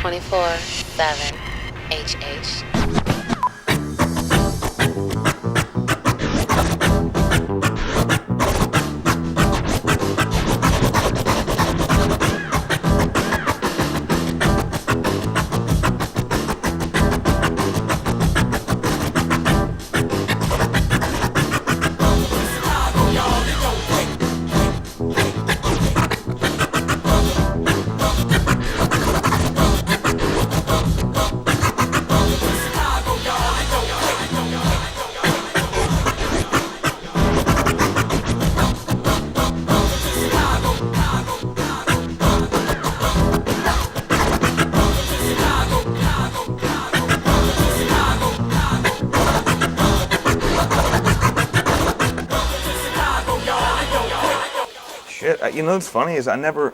24/7 HH. You know what's funny is I never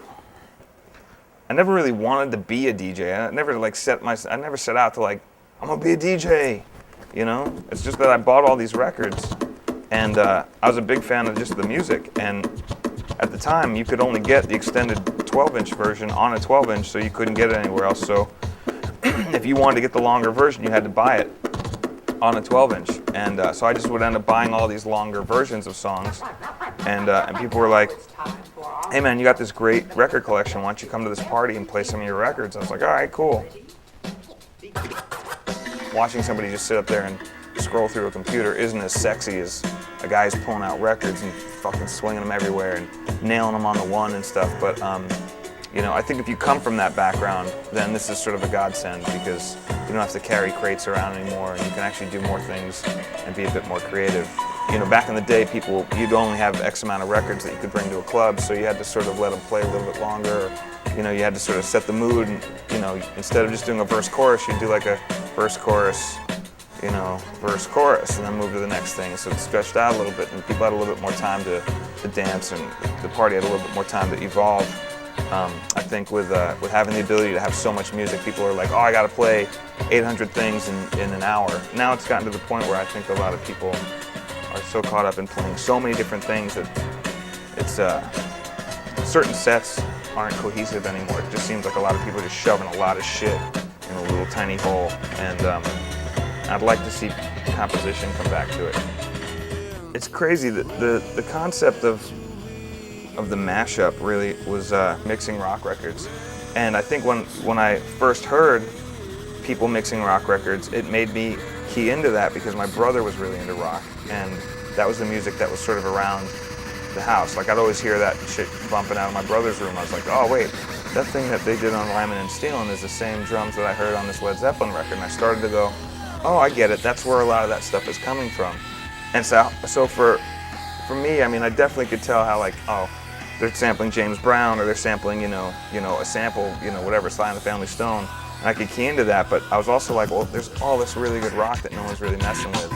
really wanted to be a DJ. I never set out to like, I'm gonna be a DJ, you know? It's just that I bought all these records and I was a big fan of just the music, and at the time you could only get the extended 12-inch version on a 12-inch, so you couldn't get it anywhere else. So if you wanted to get the longer version, you had to buy it on a 12-inch, and so I just would end up buying all these longer versions of songs, and people were like, hey man, you got this great record collection, why don't you come to this party and play some of your records? I was like, all right, cool. Watching somebody just sit up there and scroll through a computer isn't as sexy as a guy who's pulling out records and fucking swinging them everywhere and nailing them on the one and stuff, but you know, I think if you come from that background, then this is sort of a godsend, because you don't have to carry crates around anymore, and you can actually do more things and be a bit more creative. You know, back in the day, you'd only have X amount of records that you could bring to a club, so you had to sort of let them play a little bit longer. You know, you had to sort of set the mood, and you know, instead of just doing a verse-chorus, you'd do like a verse-chorus, you know, verse-chorus, and then move to the next thing. So it stretched out a little bit, and people had a little bit more time to dance, and the party had a little bit more time to evolve. I think with having the ability to have so much music, people are like, oh, I got to play 800 things in an hour. Now it's gotten to the point where I think a lot of people are so caught up in playing so many different things that it's certain sets aren't cohesive anymore. It just seems like a lot of people are just shoving a lot of shit in a little tiny hole, and I'd like to see composition come back to it. It's crazy that the concept of the mashup really was mixing rock records, and I think when I first heard people mixing rock records, it made me key into that because my brother was really into rock, and that was the music that was sort of around the house. Like I'd always hear that shit bumping out of my brother's room. I was like, oh wait, that thing that they did on Lyman and Steelin' is the same drums that I heard on this Led Zeppelin record. And I started to go, oh, I get it. That's where a lot of that stuff is coming from. And so for me, I mean, I definitely could tell how like, oh, they're sampling James Brown, or they're sampling, you know, a sample, you know, whatever, Sly and the Family Stone. And I could key into that, but I was also like, well, there's all this really good rock that no one's really messing with.